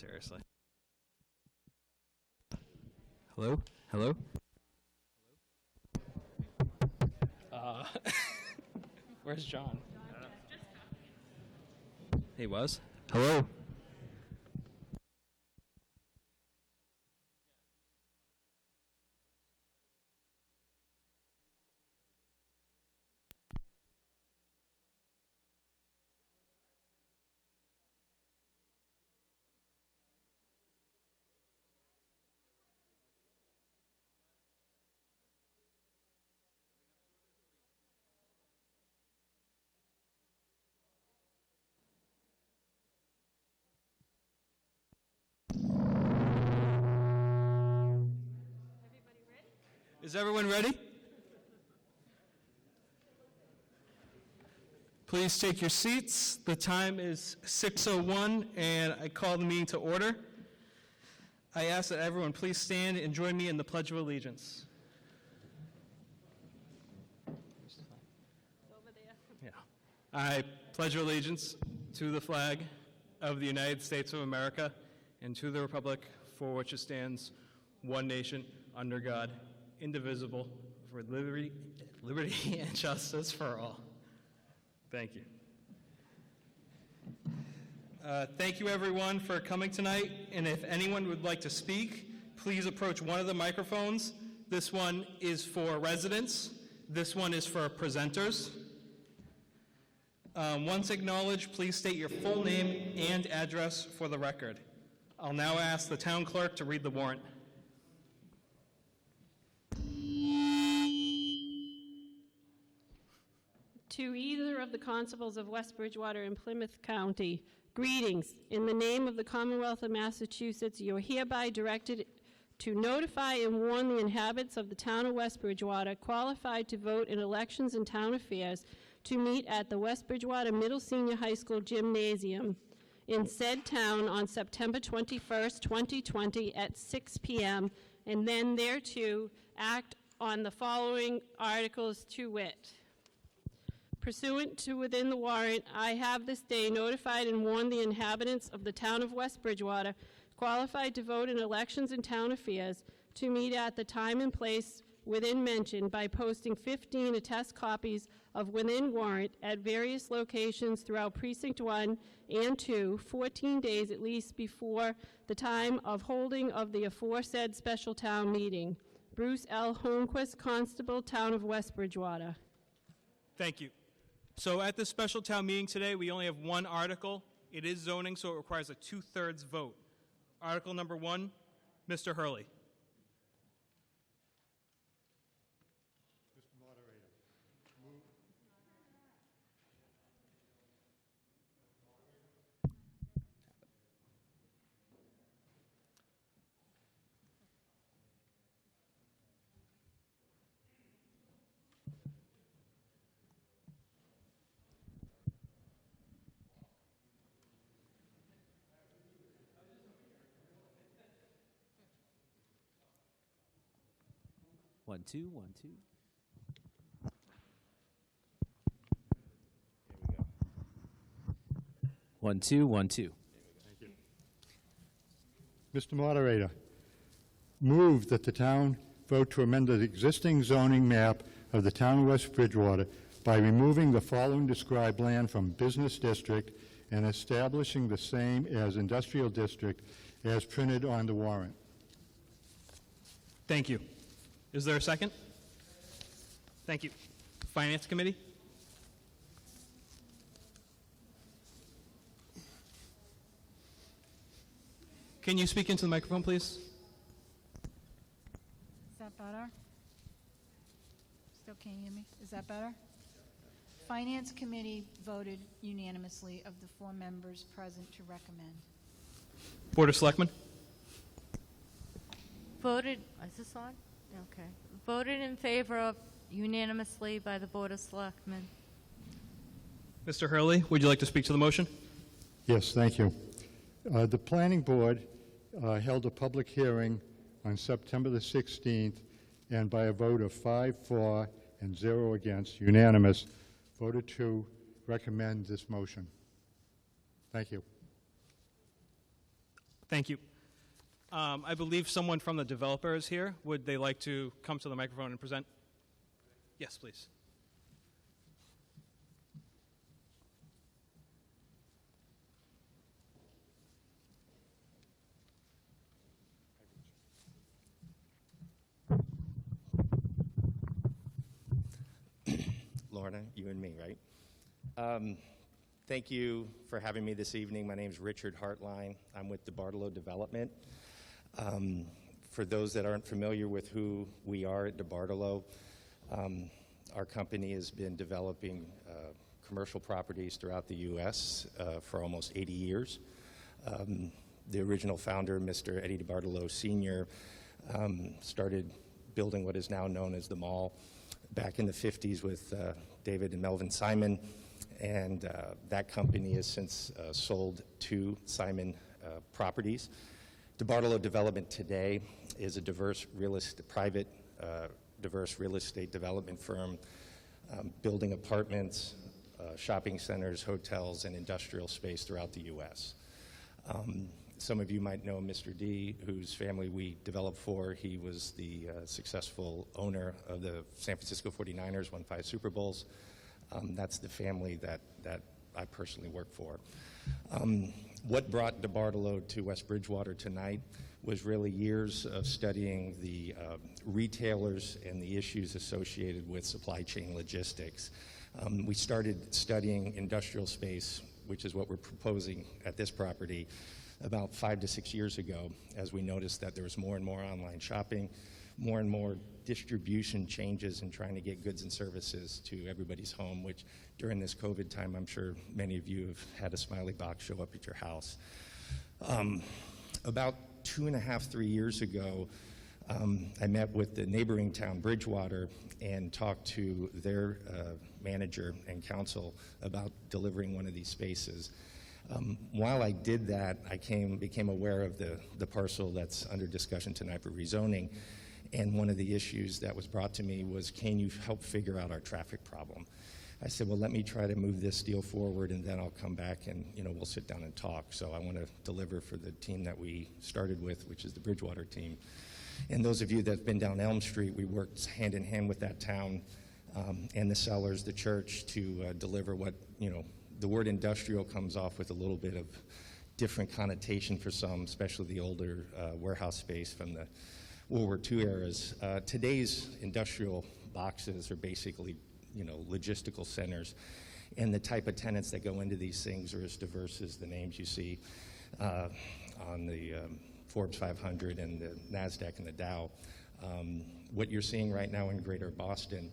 Seriously. Hello? Hello? Where's John? He was? Hello? Is everyone ready? Please take your seats. The time is 6:01, and I call the meeting to order. I ask that everyone please stand and join me in the Pledge of Allegiance. Over there. Yeah. I pledge allegiance to the flag of the United States of America and to the republic for which it stands, one nation, under God, indivisible, for liberty and justice for all. Thank you. Thank you, everyone, for coming tonight. And if anyone would like to speak, please approach one of the microphones. This one is for residents. This one is for presenters. Once acknowledged, please state your full name and address for the record. I'll now ask the town clerk to read the warrant. To either of the constables of West Bridgewater and Plymouth County, greetings. In the name of the Commonwealth of Massachusetts, you are hereby directed to notify and warn the inhabitants of the town of West Bridgewater qualified to vote in elections and town affairs to meet at the West Bridgewater Middle Senior High School Gymnasium in said town on September 21st, 2020 at 6 p.m. and then thereto act on the following articles to wit. Pursuant to within the warrant, I have this day notified and warned the inhabitants of the town of West Bridgewater qualified to vote in elections and town affairs to meet at the time and place within mentioned by posting 15 attest copies of within warrant at various locations throughout Precinct 1 and 2, 14 days at least before the time of holding of the aforesaid special town meeting. Bruce L. Holmquist, Constable, Town of West Bridgewater. Thank you. So at this special town meeting today, we only have one article. It is zoning, so it requires a 2/3 vote. Article number 1, Mr. Hurley. Mr. Moderator, move. One, two, 1, 2. Here we go. 1, 2, 1, 2. Thank you. Mr. Moderator, move that the town vote to amend the existing zoning map of the town of West Bridgewater by removing the following described land from business district and establishing the same as industrial district as printed on the warrant. Thank you. Is there a second? Thank you. Finance Committee? Can you speak into the microphone, please? Is that better? Still can't hear me? Is that better? Finance Committee voted unanimously of the 4 members present to recommend. Board of Selectmen? Voted, is this on? Okay. Voted in favor of unanimously by the Board of Selectmen. Mr. Hurley, would you like to speak to the motion? Yes, thank you. The Planning Board held a public hearing on September the 16th, and by a vote of 5 for and 0 against, unanimous, voted to recommend this motion. Thank you. Thank you. I believe someone from the developer is here. Would they like to come to the microphone and present? Yes, please. Lorna, you and me, right? Thank you for having me this evening. My name is Richard Hartline. I'm with DeBartolo Development. For those that aren't familiar with who we are at DeBartolo, our company has been developing commercial properties throughout the U.S. For almost 80 years. The original founder, Mr. Eddie DeBartolo Sr., started building what is now known as the Mall back in the 50s with David and Melvin Simon, and that company has since sold to Simon Properties. DeBartolo Development today is a diverse real estate development firm, building apartments, shopping centers, hotels, and industrial space throughout the U.S. Some of you might know Mr. D, whose family we developed for. He was the successful owner of the San Francisco 49ers, won 5 Super Bowls. That's the family that I personally work for. What brought DeBartolo to West Bridgewater tonight was really years of studying the retailers and the issues associated with supply chain logistics. We started studying industrial space, which is what we're proposing at this property, about 5 to 6 years ago, as we noticed that there was more and more online shopping, more and more distribution changes and trying to get goods and services to everybody's home, which during this COVID time, I'm sure many of you have had a smiley box show up at your house. About 2.5, 3 years ago, I met with the neighboring town, Bridgewater, and talked to their manager and council about delivering one of these spaces. While I did that, I became aware of the parcel that's under discussion tonight for rezoning, and one of the issues that was brought to me was, can you help figure out our traffic problem? I said, well, let me try to move this deal forward, and then I'll come back and we'll sit down and talk. So I want to deliver for the team that we started with, which is the Bridgewater team. And those of you that have been down Elm Street, we worked hand in hand with that town and the sellers, the church, to deliver what, the word industrial comes off with a little bit of different connotation for some, especially the older warehouse space from the World War II eras. Today's industrial boxes are basically, logistical centers, and the type of tenants that go into these things are as diverse as the names you see on the Forbes 500 and the NASDAQ and the Dow. What you're seeing right now in Greater Boston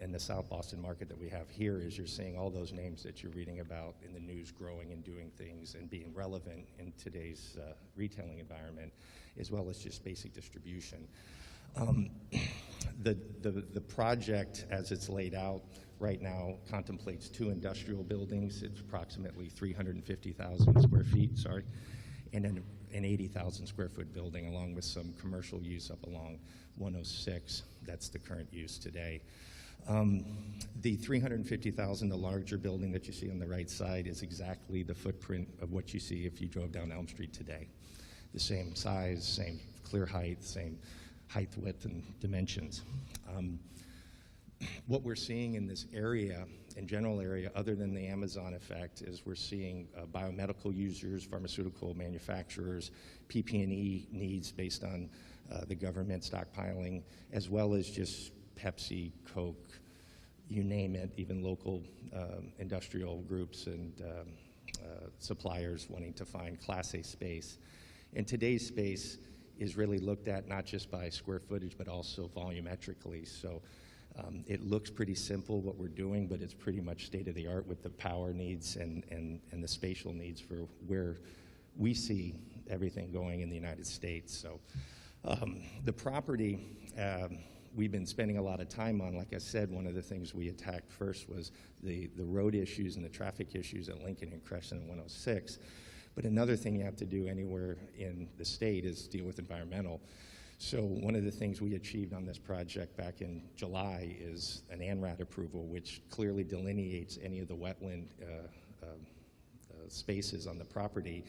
and the South Boston market that we have here is you're seeing all those names that you're reading about in the news growing and doing things and being relevant in today's retailing environment, as well as just basic distribution. The project, as it's laid out right now, contemplates 2 industrial buildings. It's approximately 350,000 square feet, and then an 80,000 square foot building, along with some commercial use up along 106. That's the current use today. The 350,000, the larger building that you see on the right side, is exactly the footprint of what you see if you drove down Elm Street today. The same size, same clear height, same height, width, and dimensions. What we're seeing in this area, in general area, other than the Amazon effect, is we're seeing biomedical users, pharmaceutical manufacturers, PP&E needs based on the government stockpiling, as well as just Pepsi, Coke, you name it, even local industrial groups and suppliers wanting to find Class A space. And today's space is really looked at not just by square footage, but also volumetrically. So it looks pretty simple what we're doing, but it's pretty much state-of-the-art with the power needs and the spatial needs for where we see everything going in the United States. So the property we've been spending a lot of time on. Like I said, one of the things we attacked first was the road issues and the traffic issues at Lincoln and Crescent and 106. But another thing you have to do anywhere in the state is deal with environmental. So one of the things we achieved on this project back in July is an ANRAD approval, which clearly delineates any of the wetland spaces on the property.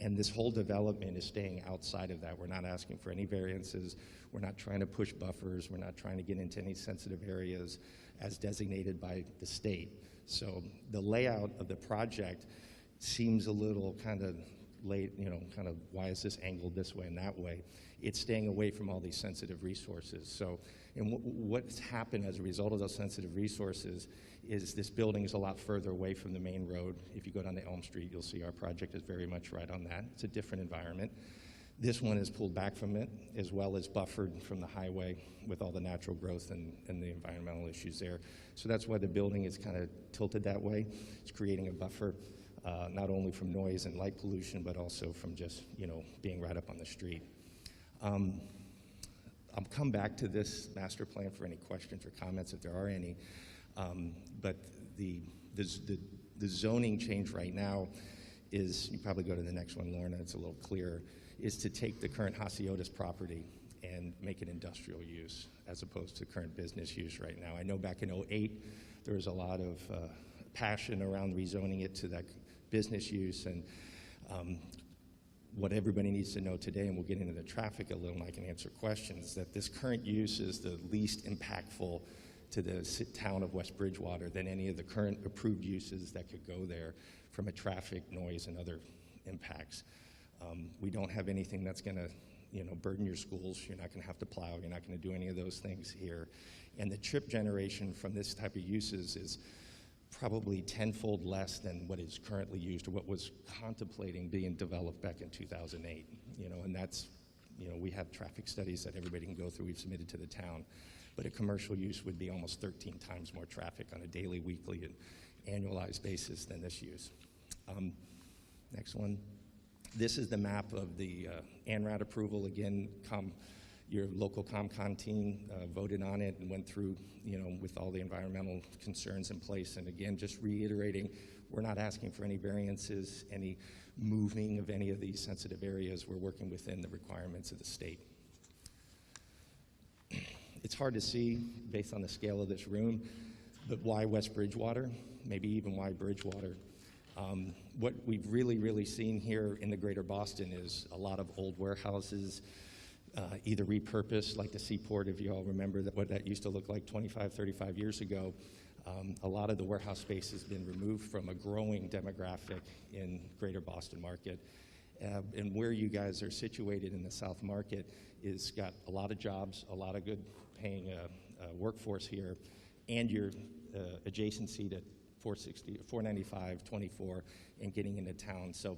And this whole development is staying outside of that. We're not asking for any variances. We're not trying to push buffers. We're not trying to get into any sensitive areas as designated by the state. So the layout of the project seems a little kind of late, kind of why is this angled this way and that way? It's staying away from all these sensitive resources. So, and what's happened as a result of those sensitive resources is this building is a lot further away from the main road. If you go down to Elm Street, you'll see our project is very much right on that. It's a different environment. This one is pulled back from it, as well as buffered from the highway with all the natural growth and the environmental issues there. So that's why the building is kind of tilted that way. It's creating a buffer, not only from noise and light pollution, but also from just, being right up on the street. I'll come back to this master plan for any questions or comments if there are any. But the zoning change right now is, you probably go to the next one, Lorna, it's a little clearer, is to take the current Hasiotis property and make it industrial use as opposed to current business use right now. I know back in '08, there was a lot of passion around rezoning it to that business use, and what everybody needs to know today, and we'll get into the traffic a little and I can answer questions, that this current use is the least impactful to the town of West Bridgewater than any of the current approved uses that could go there from a traffic, noise, and other impacts. We don't have anything that's going to burden your schools. You're not going to have to plow. You're not going to do any of those things here. And the trip generation from this type of uses is probably tenfold less than what is currently used or what was contemplating being developed back in 2008. And that's, we have traffic studies that everybody can go through. We've submitted to the town. But a commercial use would be almost 13 times more traffic on a daily, weekly, and annualized basis than this use. Next one. This is the map of the ANRAD approval. Again, your local ComCon team voted on it and went through, with all the environmental concerns in place. And again, just reiterating, we're not asking for any variances, any moving of any of these sensitive areas. We're working within the requirements of the state. It's hard to see based on the scale of this room, but why West Bridgewater? Maybe even why Bridgewater? What we've really seen here in the greater Boston is a lot of old warehouses, either repurposed, like the Seaport, if you all remember what that used to look like 25, 35 years ago. A lot of the warehouse space has been removed from a growing demographic in greater Boston market. And where you guys are situated in the South Market is got a lot of jobs, a lot of good paying workforce here, and your adjacency to 460, 495, 24, and getting into town. So,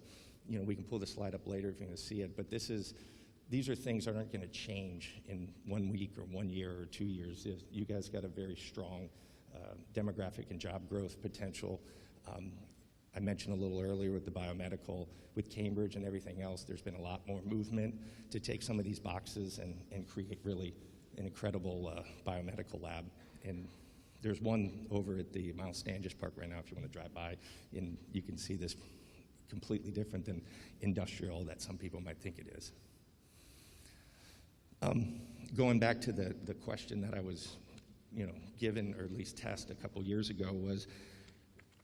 we can pull the slide up later if you're going to see it, but these are things that aren't going to change in 1 week or 1 year or 2 years. You guys got a very strong demographic and job growth potential. I mentioned a little earlier with the biomedical, with Cambridge and everything else, there's been a lot more movement to take some of these boxes and create really an incredible biomedical lab. And there's one over at the Mount Standish Park right now if you want to drive by, and you can see this completely different than industrial that some people might think it is. Going back to the question that I was given, or at least tested a couple years ago, was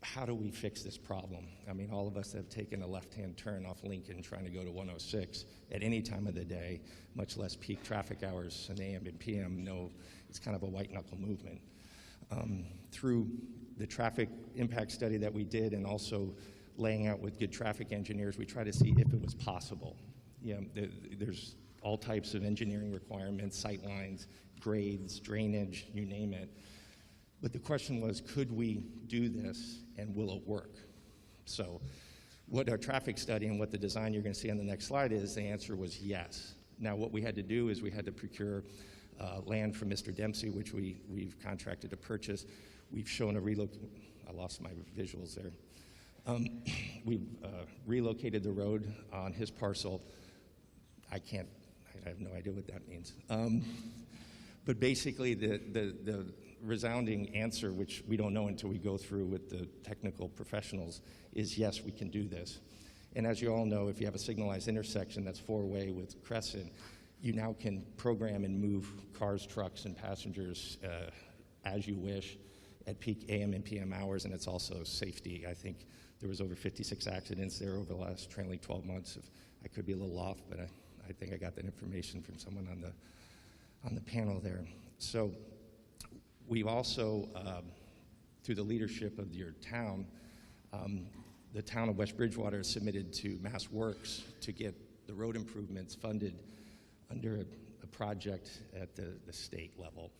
how do we fix this problem? I mean, all of us have taken a left-hand turn off Lincoln trying to go to 106 at any time of the day, much less peak traffic hours in AM and PM. No, it's kind of a white-knuckle movement. Through the traffic impact study that we did and also laying out with good traffic engineers, we try to see if it was possible. There's all types of engineering requirements, sight lines, grades, drainage, you name it. But the question was, could we do this and will it work? So what our traffic study and what the design you're going to see on the next slide is, the answer was yes. Now what we had to do is we had to procure land from Mr. Dempsey, which we've contracted to purchase. We've shown I lost my visuals there. We've relocated the road on his parcel. I have no idea what that means. But basically the resounding answer, which we don't know until we go through with the technical professionals, is yes, we can do this. And as you all know, if you have a signalized intersection that's four-way with Crescent, you now can program and move cars, trucks, and passengers as you wish at peak AM and PM hours, and it's also safety. I think There was over 56 accidents there over the last trailing 12 months. I could be a little off, but I think I got that information from someone on the panel there. So we've also, through the leadership of your town, the town of West Bridgewater has submitted to Mass Works to get the road improvements funded under a project at the state level.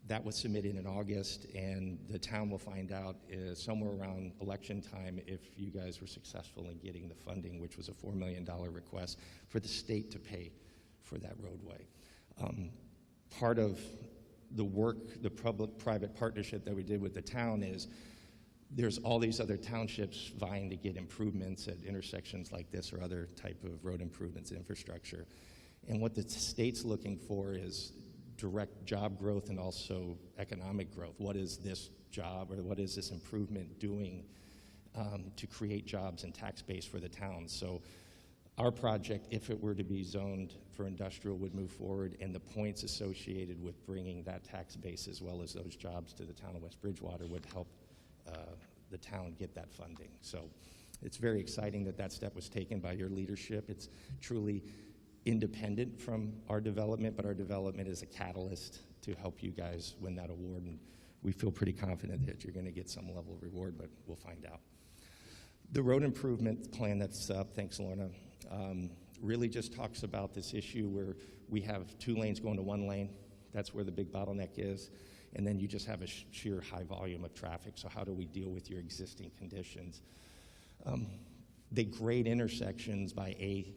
That was submitted in August, and the town will find out somewhere around election time if you guys were successful in getting the funding, which was a $4 million request for the state to pay for that roadway. Part of the work, the public-private partnership that we did with the town is there's all these other townships vying to get improvements at intersections like this or other type of road improvements and infrastructure. And what the state's looking for is direct job growth and also economic growth. What is this job or what is this improvement doing to create jobs and tax base for the town? So our project, if it were to be zoned for industrial, would move forward, and the points associated with bringing that tax base as well as those jobs to the town of West Bridgewater would help the town get that funding. So it's very exciting that that step was taken by your leadership. It's truly independent from our development, but our development is a catalyst to help you guys win that award, and we feel pretty confident that you're going to get some level of reward, but we'll find out. The road improvement plan that's up, thanks Lorna, really just talks about this issue where we have 2 lanes going to 1 lane. That's where the big bottleneck is, and then you just have a sheer high volume of traffic. So how do we deal with your existing conditions? They grade intersections by A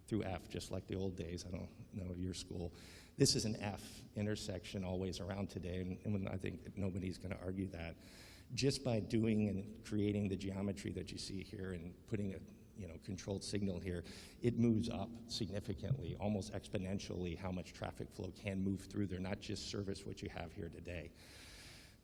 through F, just like the old days. I don't know your school. This is an F intersection always around today, and I think nobody's going to argue that. Just by doing and creating the geometry that you see here and putting a controlled signal here, it moves up significantly, almost exponentially, how much traffic flow can move through there, not just service what you have here today.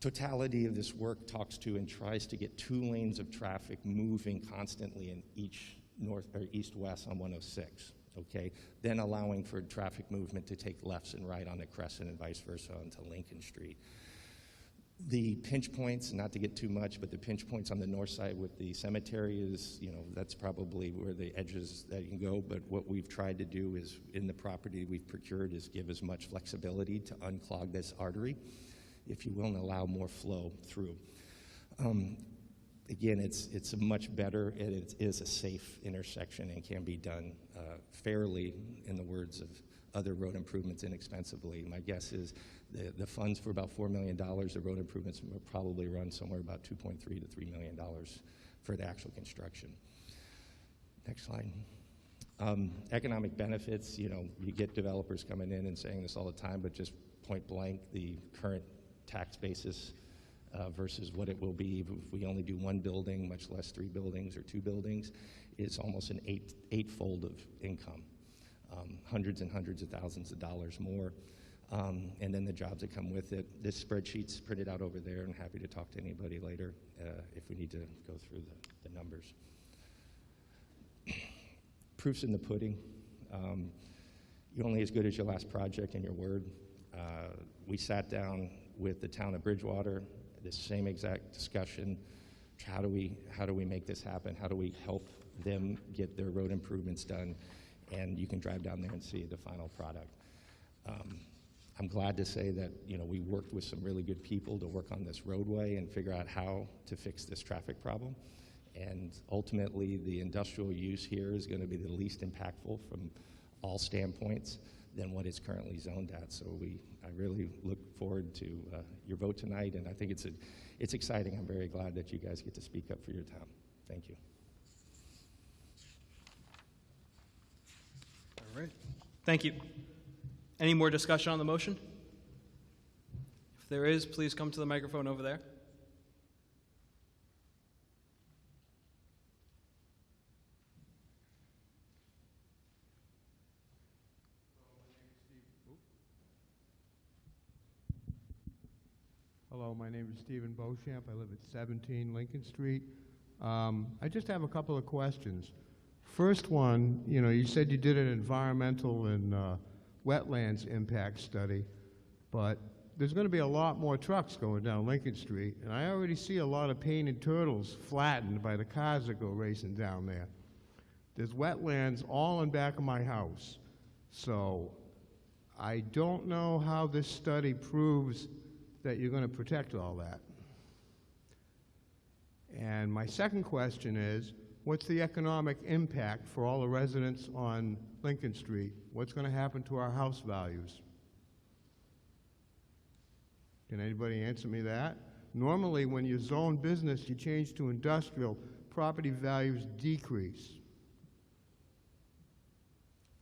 Totality of this work talks to and tries to get 2 lanes of traffic moving constantly in each north or east-west on 106, okay? Then allowing for traffic movement to take lefts and right on the Crescent and vice versa onto Lincoln Street. The pinch points, not to get too much, but the pinch points on the north side with the cemetery is, that's probably where the edges that you can go, but what we've tried to do is, in the property we've procured, is give as much flexibility to unclog this artery, if you will, and allow more flow through. Again, it's a much better, and it is a safe intersection and can be done fairly, in the words of other road improvements, inexpensively. My guess is the funds for about $4 million, the road improvements will probably run somewhere about $2.3 to $3 million for the actual construction. Next slide. Economic benefits, you get developers coming in and saying this all the time, but just point blank, the current tax basis versus what it will be if we only do 1 building, much less 3 buildings or 2 buildings, is almost an eightfold of income. Hundreds and hundreds of thousands of dollars more, and then the jobs that come with it. This spreadsheet's printed out over there, and happy to talk to anybody later if we need to go through the numbers. Proof's in the pudding. You're only as good as your last project and your word. We sat down with the town of Bridgewater, this same exact discussion. How do we make this happen? How do we help them get their road improvements done? And you can drive down there and see the final product. I'm glad to say that we worked with some really good people to work on this roadway and figure out how to fix this traffic problem. And ultimately, the industrial use here is going to be the least impactful from all standpoints than what it's currently zoned at. So I really look forward to your vote tonight, and I think it's exciting. I'm very glad that you guys get to speak up for your town. Thank you. All right. Thank you. Any more discussion on the motion? If there is, please come to the microphone over there. Hello, my name is Stephen Beauchamp. I live at 17 Lincoln Street. I just have a couple of questions. First one, you said you did an environmental and wetlands impact study, but there's going to be a lot more trucks going down Lincoln Street, and I already see a lot of painted turtles flattened by the cars that go racing down there. There's wetlands all in back of my house. So I don't know how this study proves that you're going to protect all that. And my second question is, what's the economic impact for all the residents on Lincoln Street? What's going to happen to our house values? Can anybody answer me that? Normally, when you zone business, you change to industrial, property values decrease.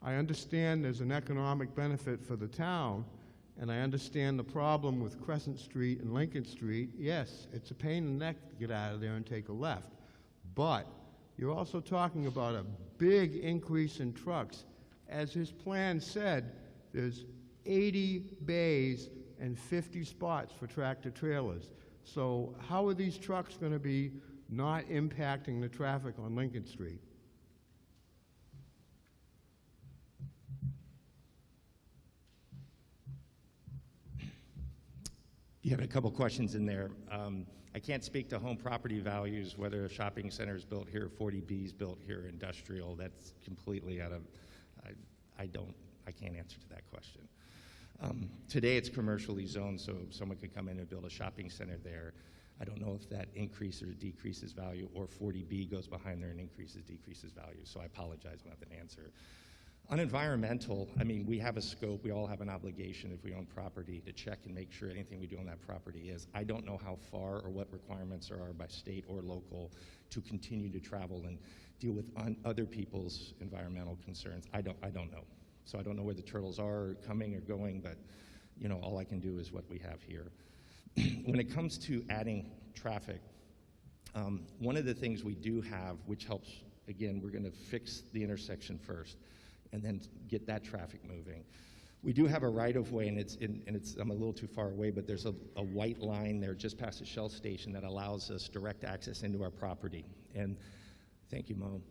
I understand there's an economic benefit for the town, and I understand the problem with Crescent Street and Lincoln Street. Yes, it's a pain in the neck to get out of there and take a left. But you're also talking about a big increase in trucks. As his plan said, there's 80 bays and 50 spots for tractor trailers. So how are these trucks going to be not impacting the traffic on Lincoln Street? You have a couple questions in there. I can't speak to home property values, whether a shopping center is built here, 40B is built here, industrial. That's completely out of, I can't answer to that question. Today it's commercially zoned, so someone could come in and build a shopping center there. I don't know if that increases or decreases value, or 40B goes behind there and decreases value. So I apologize, I don't have an answer. On environmental, I mean, we have a scope. We all have an obligation if we own property to check and make sure anything we do on that property is. I don't know how far or what requirements there are by state or local to continue to travel and deal with other people's environmental concerns. I don't know. So I don't know where the turtles are coming or going, but you know, all I can do is what we have here. When it comes to adding traffic, one of the things we do have, which helps, again, we're going to fix the intersection first and then get that traffic moving. We do have a right-of-way, and I'm a little too far away, but there's a white line there just past the Shell station that allows us direct access into our property. And thank you, Mo.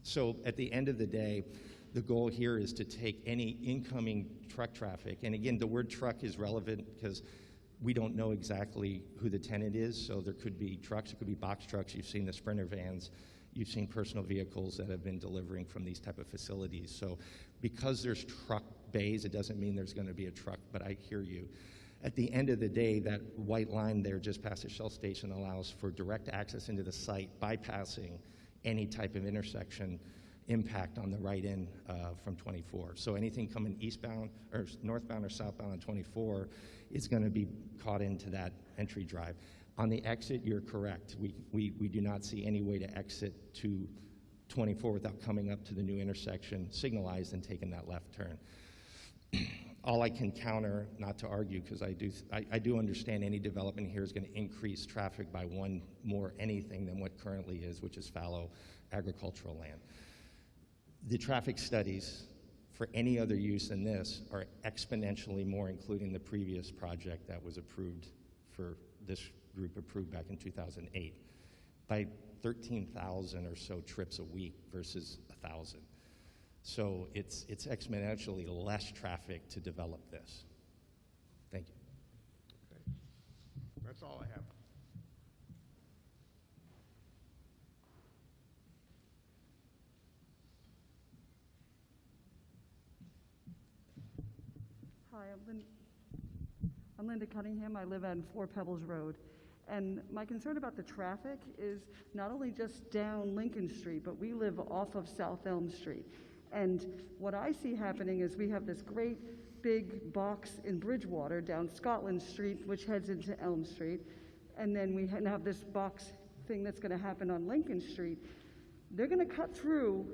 So at the end of the day, the goal here is to take any incoming truck traffic, and again, the word truck is relevant because we don't know exactly who the tenant is, so there could be trucks, it could be box trucks, you've seen the Sprinter vans, you've seen personal vehicles that have been delivering from these type of facilities. So because there's truck bays, it doesn't mean there's going to be a truck, but I hear you. At the end of the day, that white line there just past the Shell station allows for direct access into the site, bypassing any type of intersection impact on the right-in from 24. So anything coming eastbound or northbound or southbound on 24 is going to be caught into that entry drive. On the exit, you're correct. We do not see any way to exit to 24 without coming up to the new intersection, signalized, and taking that left turn. All I can counter, not to argue, because I do understand any development here is going to increase traffic by one more anything than what currently is, which is fallow agricultural land. The traffic studies for any other use than this are exponentially more, including the previous project that was approved for this group approved back in 2008 by 13,000 or so trips a week versus 1,000. So it's exponentially less traffic to develop this. Thank you. Okay. That's all I have. Hi, I'm Linda Cunningham. I live on Four Pebbles Road. And my concern about the traffic is not only just down Lincoln Street, but we live off of South Elm Street. And what I see happening is we have this great big box in Bridgewater down Scotland Street, which heads into Elm Street. And then we have this box thing that's going to happen on Lincoln Street. They're going to cut through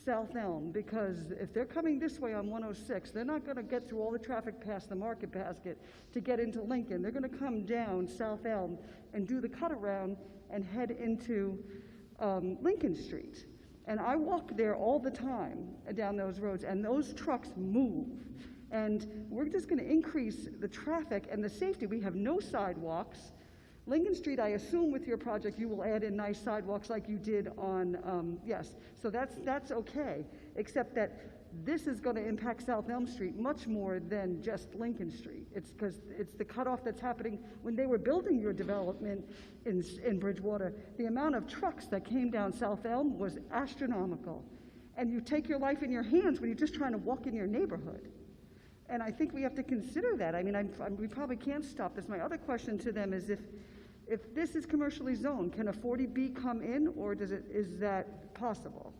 South Elm, because if they're coming this way on 106, they're not going to get through all the traffic past the Market Basket to get into Lincoln. They're going to come down South Elm and do the cut around and head into Lincoln Street. And I walk there all the time down those roads, and those trucks move. And we're just going to increase the traffic and the safety. We have no sidewalks. Lincoln Street, I assume with your project, you will add in nice sidewalks like you did on, yes. So that's okay, except that this is going to impact South Elm Street much more than just Lincoln Street. It's because it's the cutoff that's happening when they were building your development in Bridgewater. The amount of trucks that came down South Elm was astronomical. And you take your life in your hands when you're just trying to walk in your neighborhood. And I think we have to consider that. I mean, we probably can't stop this. My other question to them is if this is commercially zoned, can a 40B come in, or is that possible?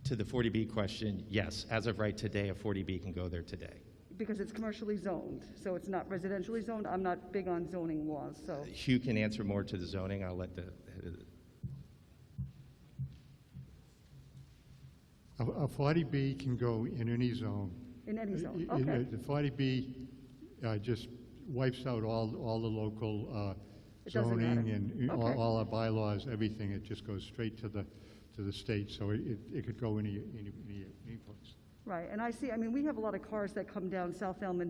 To the 40B question, yes. As of right today, a 40B can go there today. Because it's commercially zoned, so it's not residentially zoned. I'm not big on zoning laws, so. Hugh can answer more to the zoning. I'll let the head of the... A 40B can go in any zone. In any zone, Y- y- okay. The 40B just wipes out all the local It doesn't zoning matter. and Okay. all our bylaws, everything. It just goes straight to the state, so it could go any place. Right, and I mean, we have a lot of cars that come down South Elm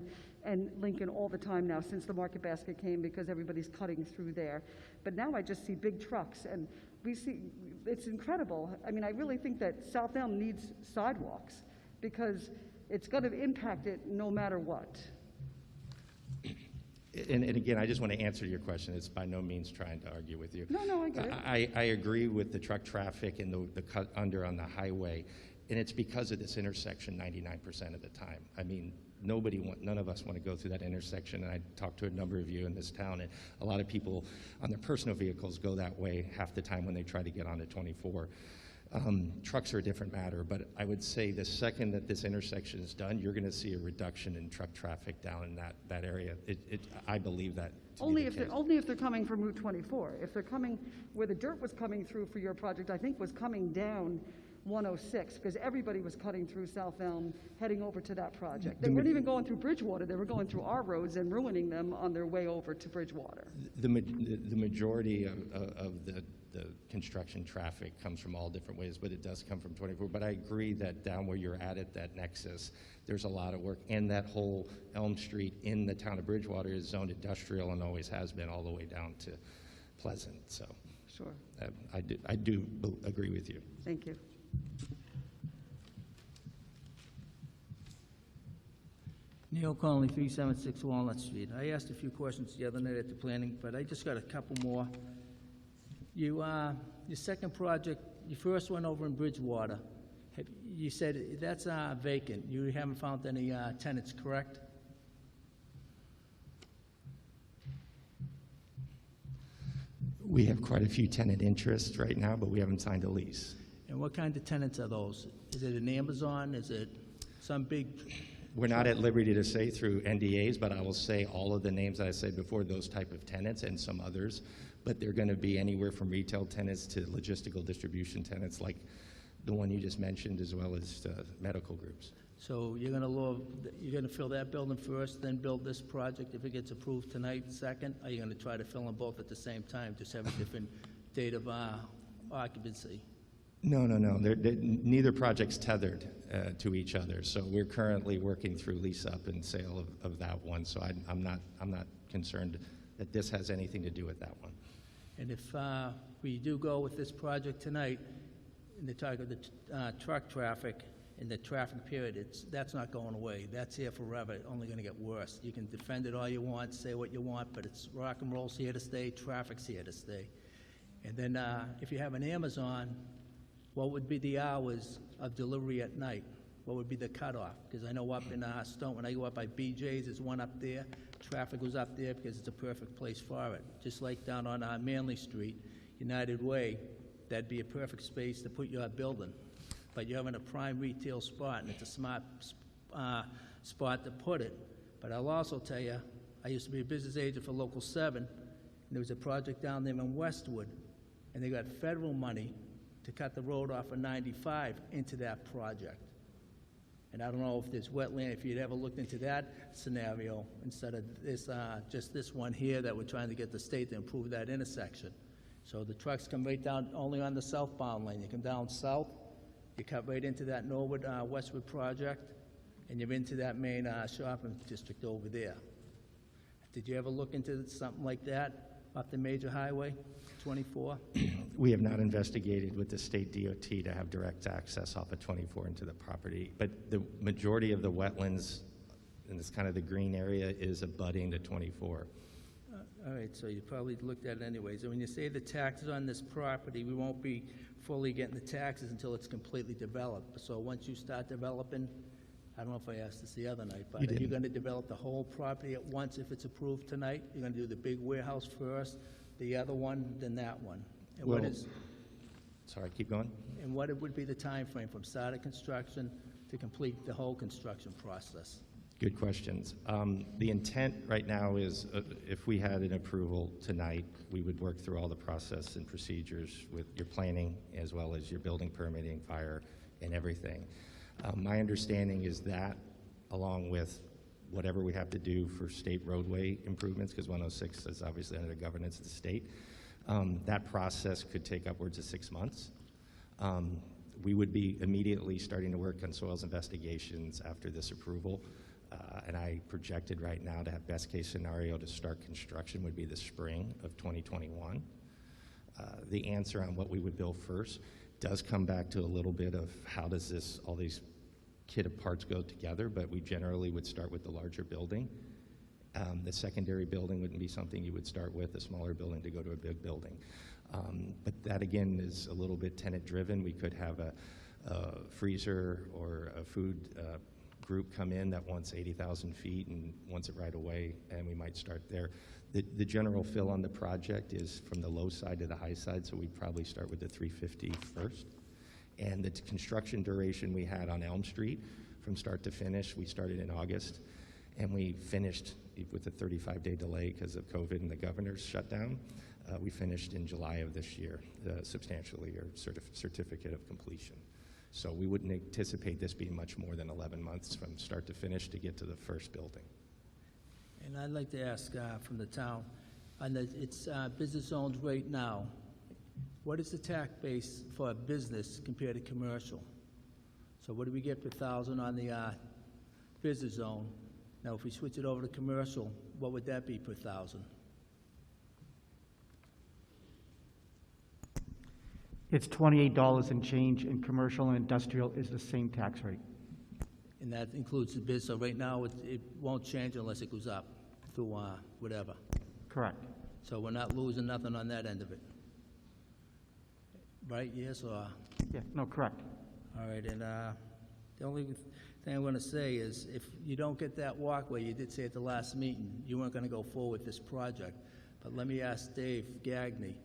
and Lincoln all the time now since the Market Basket came, because everybody's cutting through there. But now I just see big trucks, and it's incredible. I mean, I really think that South Elm needs sidewalks, because it's going to impact it no matter what. And again, I just want to answer your question. It's by no means trying to argue with you. No, I get it. I agree with the truck traffic and the cut under on the highway, and it's because of this intersection 99% of the time. I mean, none of us want to go through that intersection, and I talked to a number of you in this town, and a lot of people on their personal vehicles go that way half the time when they try to get onto 24. Trucks are a different matter, but I would say the second that this intersection is done, you're going to see a reduction in truck traffic down in that area. I believe that to Only be the case. only if they're coming from Route 24. If they're coming where the dirt was coming through for your project, I think was coming down 106, because everybody was cutting through South Elm, heading over to that project. They weren't even going through Bridgewater. They were going through our roads and ruining them on their way over to Bridgewater. The majority of the construction traffic comes from all different ways, but it does come from 24. But I agree that down where you're at that nexus, there's a lot of work. And that whole Elm Street in the town of Bridgewater is zoned industrial and always has been all the way down to Pleasant. So Sure. I do agree with you. Thank you. Neil Conley, 376 Walnut Street. I asked a few questions the other night at the planning, but I just got a couple more. Your second project, your first one over in Bridgewater, you said that's vacant. You haven't found any tenants, correct? We have quite a few tenant interests right now, but we haven't signed a lease. And what kind of tenants are those? Is it an Amazon? Is it some big? We're not at liberty to say through NDAs, but I will say all of the names that I said before, those type of tenants and some others, but they're going to be anywhere from retail tenants to logistical distribution tenants like the one you just mentioned, as well as medical groups. So you're going to fill that building first, then build this project if it gets approved tonight second? Or are you going to try to fill them both at the same time, just have a different date of occupancy? No. Neither project's tethered to each other. So we're currently working through lease up and sale of that one. So I'm not concerned that this has anything to do with that one. And if we do go with this project tonight, and they talk of the truck traffic and the traffic period, that's not going away. That's here forever, only going to get worse. You can defend it all you want, say what you want, but it's rock and roll's here to stay, traffic's here to stay. And then if you have an Amazon, what would be the hours of delivery at night? What would be the cutoff? Because I know up in Stone, when I go up by BJ's, there's one up there. Traffic goes up there because it's a perfect place for it. Just like down on Manley Street, United Way, that'd be a perfect space to put your building. But you're having a prime retail spot, and it's a smart spot to put it. But I'll also tell you, I used to be a business agent for Local 7, and there was a project down there in Westwood, and they got federal money to cut the road off of 95 into that project. And I don't know if there's wetland, if you'd ever looked into that scenario instead of this, just this one here that we're trying to get the state to improve that intersection. So the trucks come right down only on the southbound lane. You come down south, you cut right into that Norwood Westwood project, and you're into that main shopping district over there. Did you ever look into something like that? off the major highway, 24? We have not investigated with the state DOT to have direct access off of 24 into the property, but the majority of the wetlands, and it's kind of the green area, is abutting to 24. All right, so you probably looked at it anyways. And when you say the taxes on this property, we won't be fully getting the taxes until it's completely developed. So once you start developing, I don't know if I asked this the other night, but are you going to develop the whole property at once if it's approved tonight? You're going to do the big warehouse first, the other one, then that one? And Well, sorry, keep going. and what would be the time frame from start of construction to complete the whole construction process? Good questions. The intent right now is, if we had an approval tonight, we would work through all the process and procedures with your planning as well as your building permitting, fire, and everything. My understanding is that, along with whatever we have to do for state roadway improvements, because 106 is obviously under the governance of the state, that process could take upwards of 6 months. We would be immediately starting to work on soils investigations after this approval. And I projected right now to have best case scenario to start construction would be the spring of 2021. The answer on what we would build first does come back to a little bit of how does all these kit of parts go together, but we generally would start with the larger building. The secondary building wouldn't be something you would start with, a smaller building to go to a big building. But that again is a little bit tenant driven. We could have a freezer or a food group come in that wants 80,000 feet and wants it right away, and we might start there. The general fill on the project is from the low side to the high side, so we'd probably start with the 350 first. And the construction duration we had on Elm Street from start to finish, we started in August, and we finished with a 35-day delay because of COVID and the governor's shutdown. We finished in July of this year, substantially, or certificate of completion. So we wouldn't anticipate this being much more than 11 months from start to finish to get to the first building. And I'd like to ask from the town, on its business zones right now, what is the tax base for a business compared to commercial? So what do we get per thousand on the business zone? Now, if we switch it over to commercial, what would that be per thousand? It's $28 and change, and commercial and industrial is the same tax rate. And that includes the biz, so right now it won't change unless it goes up through whatever. Correct. So we're not losing nothing on that end of it. Right, yes, or? Yeah, no, correct. All right, and the only thing I'm going to say is if you don't get that walkway, you did say at the last meeting, you weren't going to go forward with this project. But let me ask Dave Gagney,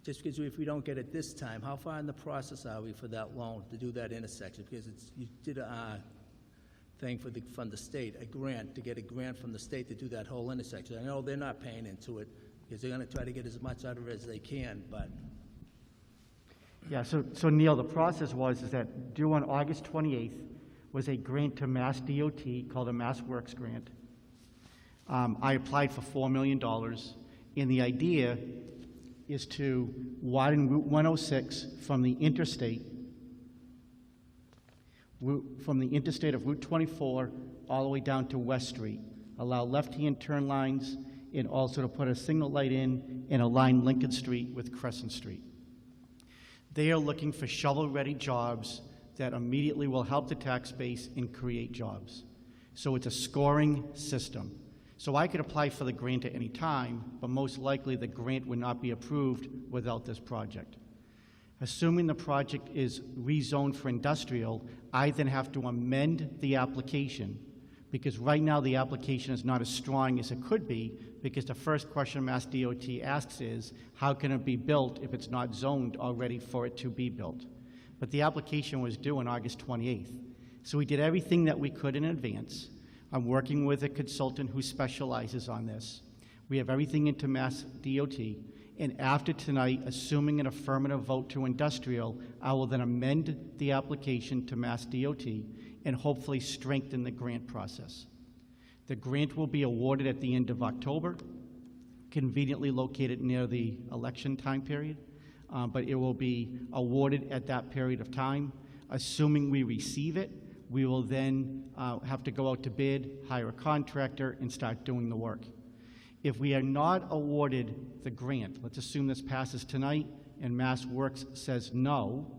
just because if we don't get it this time, how far in the process are we for that loan to do that intersection? Because you did a thing from the state, a grant, to get a grant from the state to do that whole intersection. I know they're not paying into it because they're going to try to get as much out of it as they can, but. Yeah, so Neil, the process is that due on August 28th was a grant to Mass DOT called a Mass Works grant. I applied for $4 million, and the idea is to widen Route 106 from the interstate of Route 24 all the way down to West Street, allow left-hand turn lines, and also to put a signal light in and align Lincoln Street with Crescent Street. They are looking for shovel-ready jobs that immediately will help the tax base and create jobs. So it's a scoring system. So I could apply for the grant at any time, but most likely the grant would not be approved without this project. Assuming the project is rezoned for industrial, I then have to amend the application, because right now the application is not as strong as it could be, because the first question Mass DOT asks is, how can it be built if it's not zoned already for it to be built? But the application was due on August 28th. So we did everything that we could in advance. I'm working with a consultant who specializes on this. We have everything into Mass DOT, and after tonight, assuming an affirmative vote to industrial, I will then amend the application to Mass DOT and hopefully strengthen the grant process. The grant will be awarded at the end of October, conveniently located near the election time period, but it will be awarded at that period of time. Assuming we receive it, we will then have to go out to bid, hire a contractor, and start doing the work. If we are not awarded the grant, let's assume this passes tonight and Mass Works says no,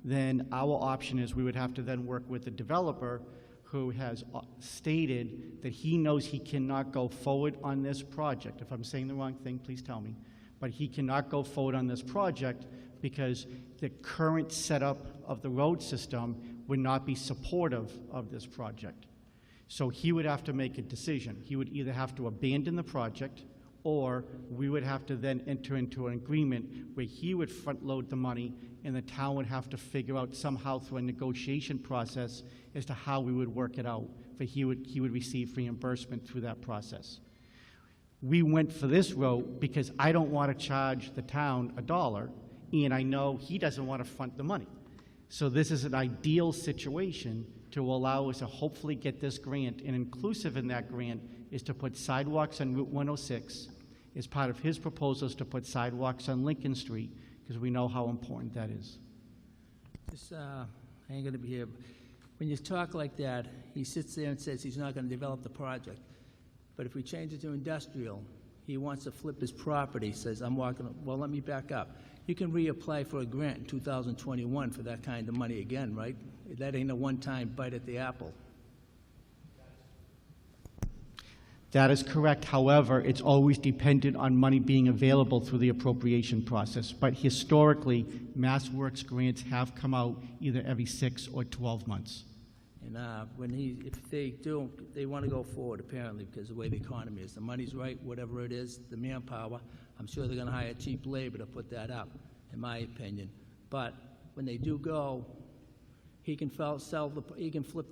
then our option is we would have to then work with the developer who has stated that he knows he cannot go forward on this project. If I'm saying the wrong thing, please tell me. But he cannot go forward on this project because the current setup of the road system would not be supportive of this project. So he would have to make a decision. He would either have to abandon the project, or we would have to then enter into an agreement where he would front load the money and the town would have to figure out somehow through a negotiation process as to how we would work it out, but he would receive reimbursement through that process. We went for this route because I don't want to charge the town $1, and I know he doesn't want to front the money. So this is an ideal situation to allow us to hopefully get this grant, and inclusive in that grant is to put sidewalks on Route 106. As part of his proposals to put sidewalks on Lincoln Street, because we know how important that is. This, I ain't gonna be here. When you talk like that, he sits there and says he's not gonna develop the project. But if we change it to industrial, he wants to flip his property, says, well, let me back up. You can reapply for a grant in 2021 for that kind of money again, right? That ain't a one-time bite at the apple. That is correct. However, it's always dependent on money being available through the appropriation process. But historically, Mass Works grants have come out either every 6 or 12 months. And if they want to go forward, apparently, because of the way the economy is. The money's right, whatever it is, the manpower, I'm sure they're going to hire cheap labor to put that up, in my opinion. But when they do go, he can flip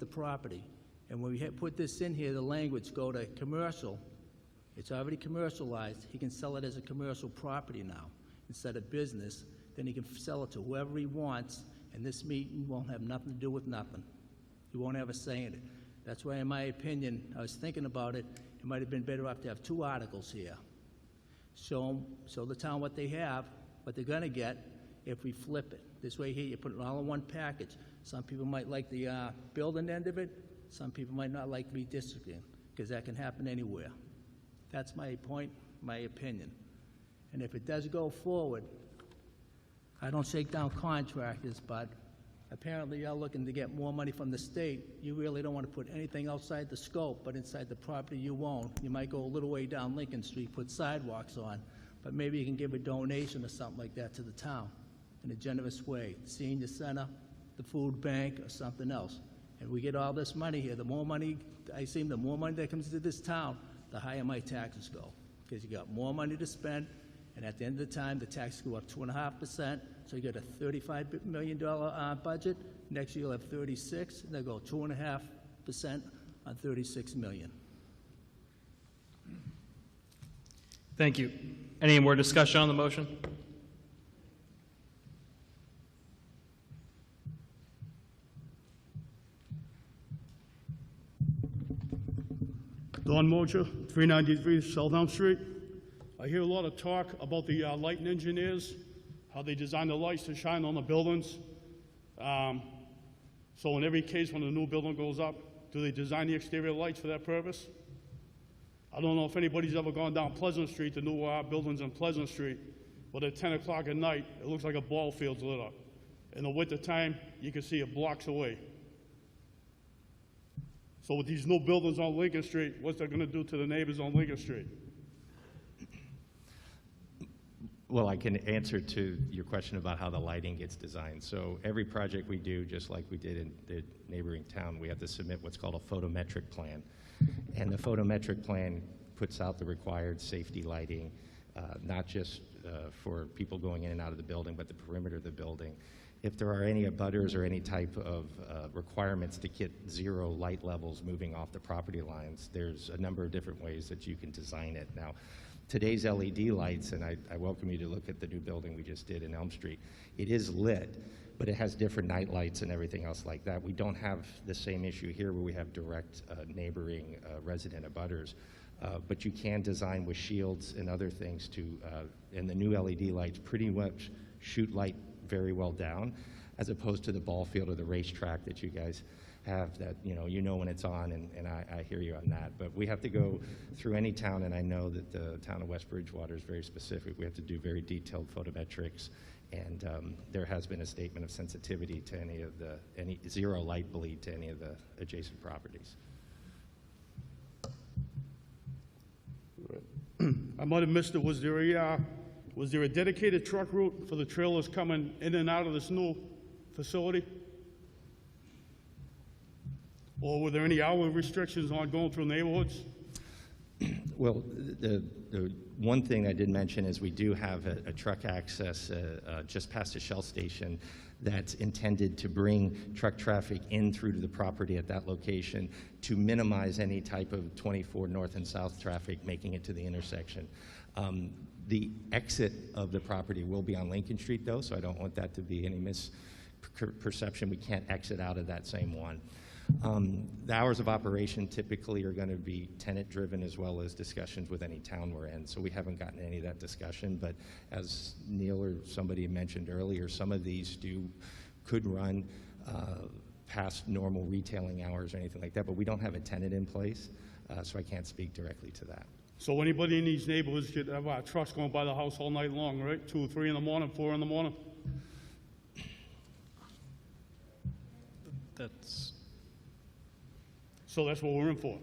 the property. And when we put this in here, the language go to commercial, it's already commercialized. He can sell it as a commercial property now instead of business. Then he can sell it to whoever he wants, and this meeting won't have nothing to do with nothing. He won't have a say in it. That's why, in my opinion, I was thinking about it, it might have been better off to have 2 articles here. Show the town what they have, what they're going to get if we flip it. This way here, you put it all in one package. Some people might like the building end of it. Some people might not like redistricting, because that can happen anywhere. That's my point, my opinion. And if it does go forward, I don't shake down contractors, but apparently you're looking to get more money from the state. You really don't want to put anything outside the scope, but inside the property you own. You might go a little way down Lincoln Street, put sidewalks on, but maybe you can give a donation or something like that to the town in a generous way. The senior center, the food bank, or something else. And we get all this money here. The more money I see, the more money that comes into this town, the higher my taxes go. Because you got more money to spend, and at the end of the time, the taxes go up 2.5%. So you get a $35 million budget. Next year you'll have 36, and they'll go 2.5% on 36 million. Thank you. Any more discussion on the motion? Don Mocha, 393 South Elm Street. I hear a lot of talk about the lighting engineers, how they design the lights to shine on the buildings. So in every case when a new building goes up, do they design the exterior lights for that purpose? I don't know if anybody's ever gone down Pleasant Street, the new buildings on Pleasant Street, but at 10 o'clock at night, it looks like a ball field's lit up. In the wintertime, you can see it blocks away. So with these new buildings on Lincoln Street, what's that going to do to the neighbors on Lincoln Street? Well, I can answer to your question about how the lighting gets designed. So every project we do, just like we did in the neighboring town, we have to submit what's called a photometric plan. And the photometric plan puts out the required safety lighting, not just for people going in and out of the building, but the perimeter of the building. If there are any abutters or any type of requirements to get 0 light levels moving off the property lines, there's a number of different ways that you can design it. Now, today's LED lights, and I welcome you to look at the new building we just did in Elm Street, it is lit, but it has different night lights and everything else like that. We don't have the same issue here where we have direct neighboring resident abutters. But you can design with shields and other things to, and the new LED lights pretty much shoot light very well down, as opposed to the ball field or the racetrack that you guys have that, you know when it's on, and I hear you on that. But we have to go through any town, and I know that the town of West Bridgewater is very specific. We have to do very detailed photometrics, and there has been a statement of sensitivity to any zero light bleed to any of the adjacent properties. I might have missed it. Was there a dedicated truck route for the trailers coming in and out of this new facility? Or were there any hour restrictions on going through neighborhoods? Well, the one thing I did mention is we do have a truck access just past the Shell station that's intended to bring truck traffic in through to the property at that location to minimize any type of 24 north and south traffic making it to the intersection. The exit of the property will be on Lincoln Street, though, so I don't want that to be any misperception. We can't exit out of that same one. The hours of operation typically are going to be tenant-driven, as well as discussions with any town we're in, so we haven't gotten any of that discussion. But as Neil or somebody mentioned earlier, some of these could run past normal retailing hours or anything like that, but we don't have a tenant in place, so I can't speak directly to that. So anybody in these neighborhoods should have trucks going by the house all night long, right? 2, 3 in the morning, 4 in the morning? So that's what we're in for.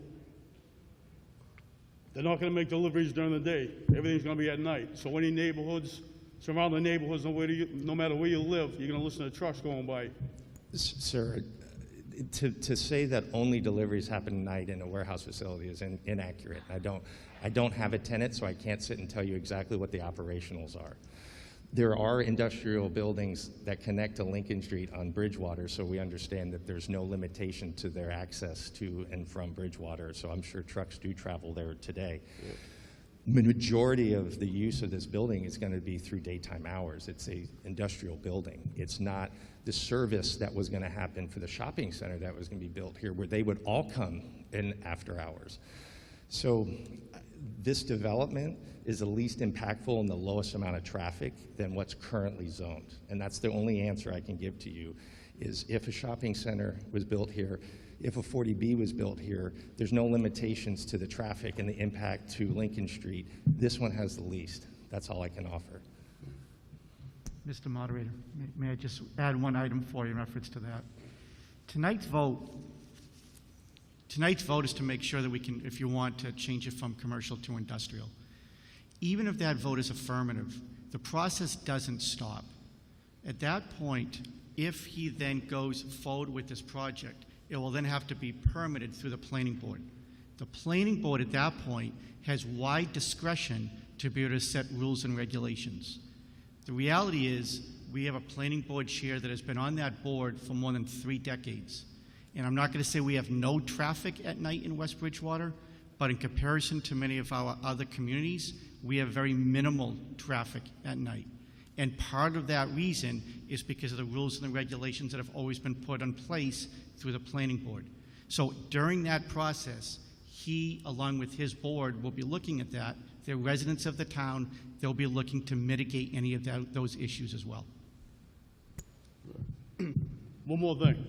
They're not going to make deliveries during the day. Everything's going to be at night. So any neighborhoods, surrounding neighborhoods, no matter where you live, you're going to listen to trucks going by. Sir, to say that only deliveries happen at night in a warehouse facility is inaccurate. I don't have a tenant, so I can't sit and tell you exactly what the operationals are. There are industrial buildings that connect to Lincoln Street on Bridgewater, so we understand that there's no limitation to their access to and from Bridgewater, so I'm sure trucks do travel there today. Yeah. The majority of the use of this building is going to be through daytime hours. It's an industrial building. It's not the service that was going to happen for the shopping center that was going to be built here, where they would all come in after hours. So this development is the least impactful and the lowest amount of traffic than what's currently zoned. And that's the only answer I can give to you, is if a shopping center was built here, if a 40B was built here, there's no limitations to the traffic and the impact to Lincoln Street. This one has the least. That's all I can offer. Mr. Moderator, may I just add one item for you in reference to that? Tonight's vote is to make sure that we can, if you want, to change it from commercial to industrial. Even if that vote is affirmative, the process doesn't stop. At that point, if he then goes forward with this project, it will then have to be permitted through the planning board. The planning board at that point has wide discretion to be able to set rules and regulations. The reality is we have a planning board chair that has been on that board for more than 3 decades. And I'm not going to say we have no traffic at night in West Bridgewater, but in comparison to many of our other communities, we have very minimal traffic at night. And part of that reason is because of the rules and the regulations that have always been put in place through the planning board. So during that process, he, along with his board, will be looking at that. They're residents of the town. They'll be looking to mitigate any of those issues as well. One more thing.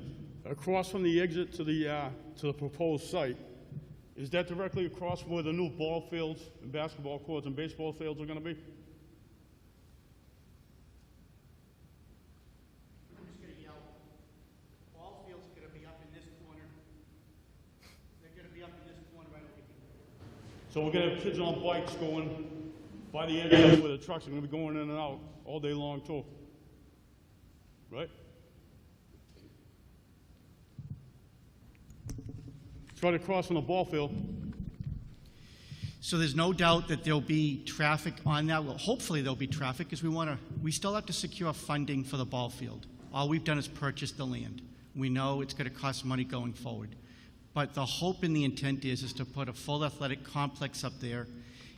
Across from the exit to the proposed site, is that directly across from where the new ball fields and basketball courts and baseball fields are going to be? I'm just going to yell. Ball fields are going to be up in this corner. They're going to be up in this corner right over here. So we're going to have kids on bikes going by the entrance where the trucks are going to be going in and out all day long too, right? It's right across from the ball field. So there's no doubt that there'll be traffic on that. Well, hopefully there'll be traffic, because we still have to secure funding for the ball field. All we've done is purchase the land. We know it's going to cost money going forward. But the hope and the intent is to put a full athletic complex up there.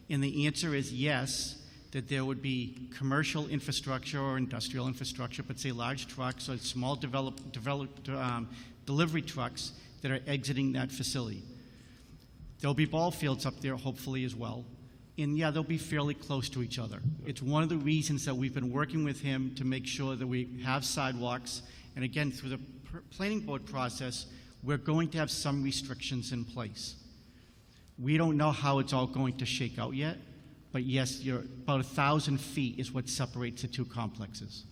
And the answer is yes, that there would be commercial infrastructure or industrial infrastructure, but say large trucks or small delivery trucks that are exiting that facility. There'll be ball fields up there, hopefully, as well. And yeah, they'll be fairly close to each other. It's one of the reasons that we've been working with him to make sure that we have sidewalks. And again, through the planning board process, we're going to have some restrictions in place. We don't know how it's all going to shake out yet, but yes, you're about 1,000 feet is what separates the two complexes.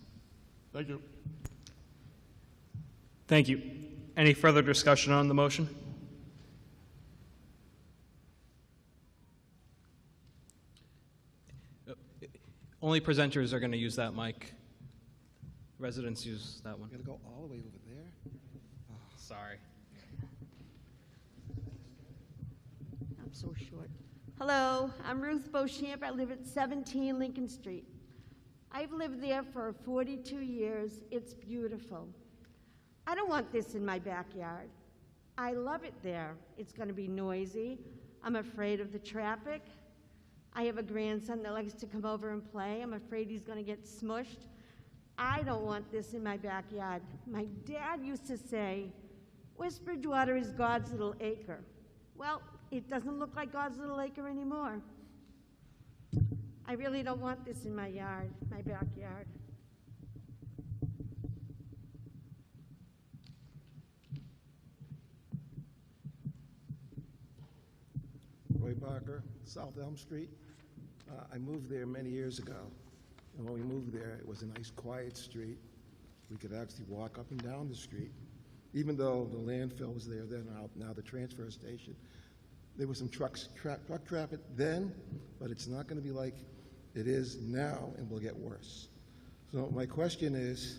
Thank you. Thank you. Any further discussion on the motion? Only presenters are going to use that mic. Residents use that one. Gotta go all the way over there? Sorry. I'm so short. Hello, I'm Ruth Beauchamp. I live at 17 Lincoln Street. I've lived there for 42 years. It's beautiful. I don't want this in my backyard. I love it there. It's going to be noisy. I'm afraid of the traffic. I have a grandson that likes to come over and play. I'm afraid he's going to get smushed. I don't want this in my backyard. My dad used to say, West Bridgewater is God's little acre. Well, it doesn't look like God's little acre anymore. I really don't want this in my yard, my backyard. Roy Barker, South Elm Street. I moved there many years ago. And when we moved there, it was a nice, quiet street. We could actually walk up and down the street. Even though the landfill was there then, now the transfer station. There was some truck traffic then, but it's not going to be like it is now, and will get worse. So my question is,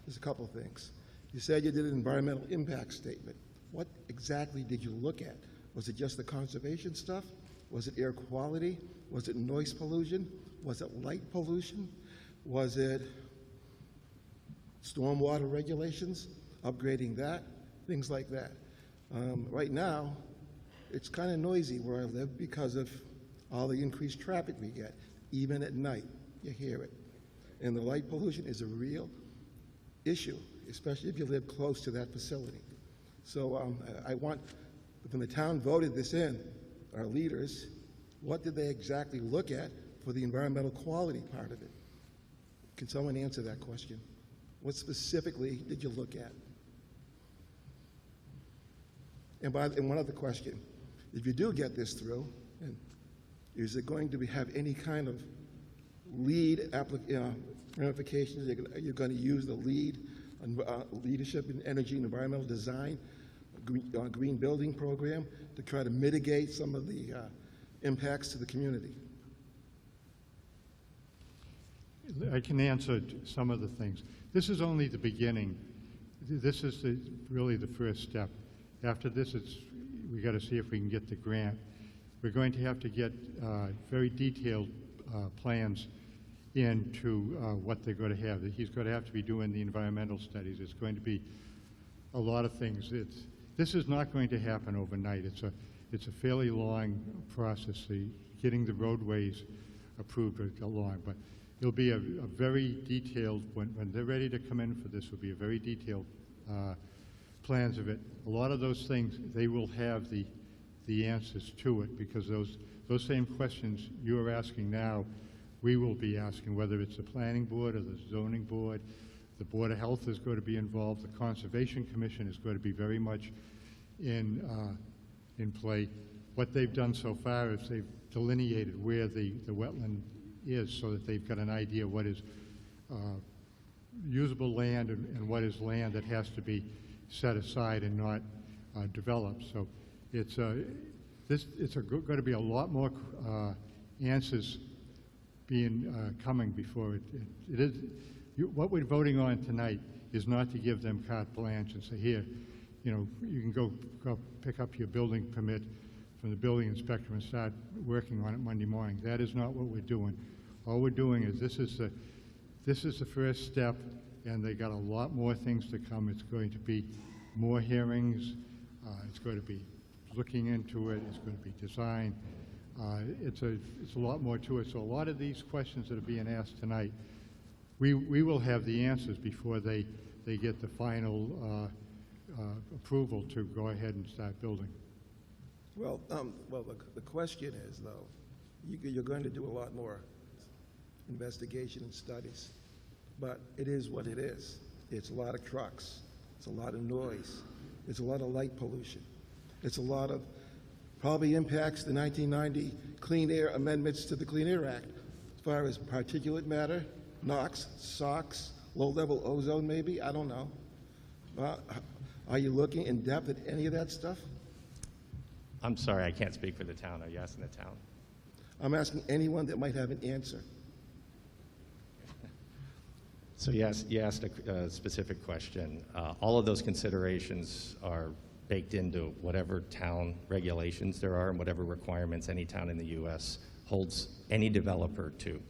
there's a couple of things. You said you did an environmental impact statement. What exactly did you look at? Was it just the conservation stuff? Was it air quality? Was it noise pollution? Was it light pollution? Was it stormwater regulations, upgrading that, things like that? Right now, it's kind of noisy where I live because of all the increased traffic we get. Even at night, you hear it. And the light pollution is a real issue, especially if you live close to that facility. So I want, when the town voted this in, our leaders, what did they exactly look at for the environmental quality part of it? Can someone answer that question? What specifically did you look at? And one other question. If you do get this through, is it going to have any kind of lead ramifications? Are you going to use the leadership in energy and environmental design, green building program to try to mitigate some of the impacts to the community? I can answer some of the things. This is only the beginning. This is really the first step. After this, we got to see if we can get the grant. We're going to have to get very detailed plans into what they're going to have. He's going to have to be doing the environmental studies. It's going to be a lot of things. This is not going to happen overnight. It's a fairly long process, getting the roadways approved along. But it'll be a very detailed, when they're ready to come in for this, will be a very detailed plans of it. A lot of those things, they will have the answers to it, because those same questions you are asking now, we will be asking, whether it's the planning board or the zoning board. The Board of Health is going to be involved. The Conservation Commission is going to be very much in play. What they've done so far is they've delineated where the wetland is, so that they've got an idea what is usable land and what is land that has to be set aside and not developed. So it's going to be a lot more answers coming before it is. What we're voting on tonight is not to give them carte blanche and say, here, you can go pick up your building permit from the building inspector and start working on it Monday morning. That is not what we're doing. All we're doing is this is the first step, and they got a lot more things to come. It's going to be more hearings. It's going to be looking into it. It's going to be design. It's a lot more to it. So a lot of these questions that are being asked tonight, we will have the answers before they get the final approval to go ahead and start building. Well, the question is, though, you're going to do a lot more investigation and studies, but it is what it is. It's a lot of trucks. It's a lot of noise. It's a lot of light pollution. It's a lot of, probably impacts the 1990 Clean Air Amendments to the Clean Air Act, as far as particulate matter, NOx, SOx, low-level ozone maybe, I don't know. Are you looking in depth at any of that stuff? I'm sorry, I can't speak for the town. Are you asking the town? I'm asking anyone that might have an answer. So you asked a specific question. All of those considerations are baked into whatever town regulations there are and whatever requirements any town in the U.S. holds any developer to.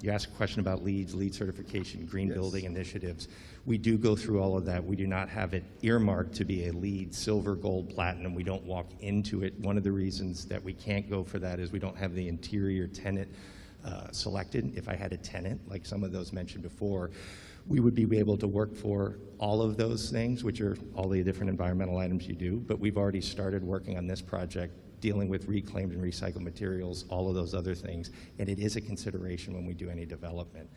You asked a question about LEED certification, green building initiatives. We do go through all of that. We do not have it earmarked to be a LEED, silver, gold, platinum. We don't walk into it. One of the reasons that we can't go for that is we don't have the interior tenant selected. If I had a tenant, like some of those mentioned before, we would be able to work for all of those things, which are all the different environmental items you do. But we've already started working on this project, dealing with reclaimed and recycled materials, all of those other things, and it is a consideration when we do any development.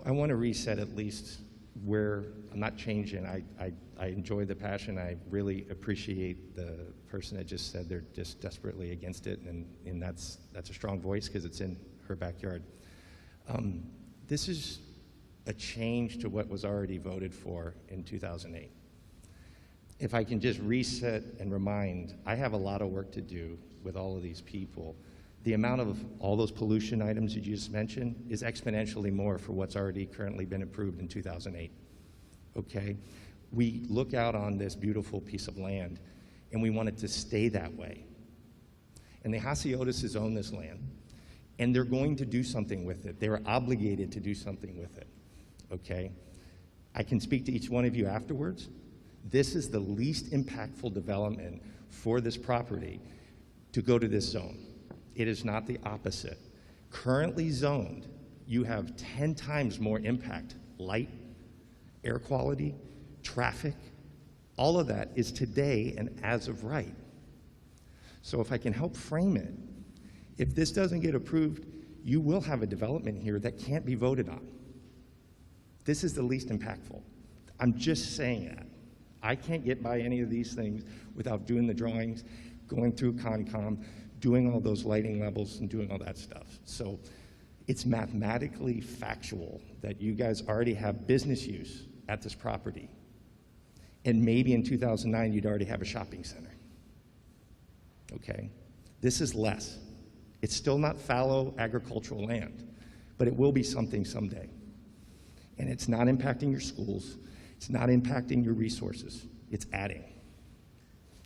I want to reset at least where I'm not changing. I enjoy the passion. I really appreciate the person that just said they're just desperately against it, and that's a strong voice because it's in her backyard. This is a change to what was already voted for in 2008. If I can just reset and remind, I have a lot of work to do with all of these people. The amount of all those pollution items you just mentioned is exponentially more for what's already currently been approved in 2008, okay? We look out on this beautiful piece of land, and we want it to stay that way. And the Hasiotis own this land, and they're going to do something with it. They're obligated to do something with it, okay? I can speak to each one of you afterwards. This is the least impactful development for this property to go to this zone. It is not the opposite. Currently zoned, you have 10 times more impact. Light, air quality, traffic, all of that is today and as of right. So if I can help frame it, if this doesn't get approved, you will have a development here that can't be voted on. This is the least impactful. I'm just saying that. I can't get by any of these things without doing the drawings, going through Concom, doing all those lighting levels and doing all that stuff. So it's mathematically factual that you guys already have business use at this property. And maybe in 2009, you'd already have a shopping center. Okay? This is less. It's still not fallow agricultural land, but it will be something someday. And it's not impacting your schools. It's not impacting your resources. It's adding.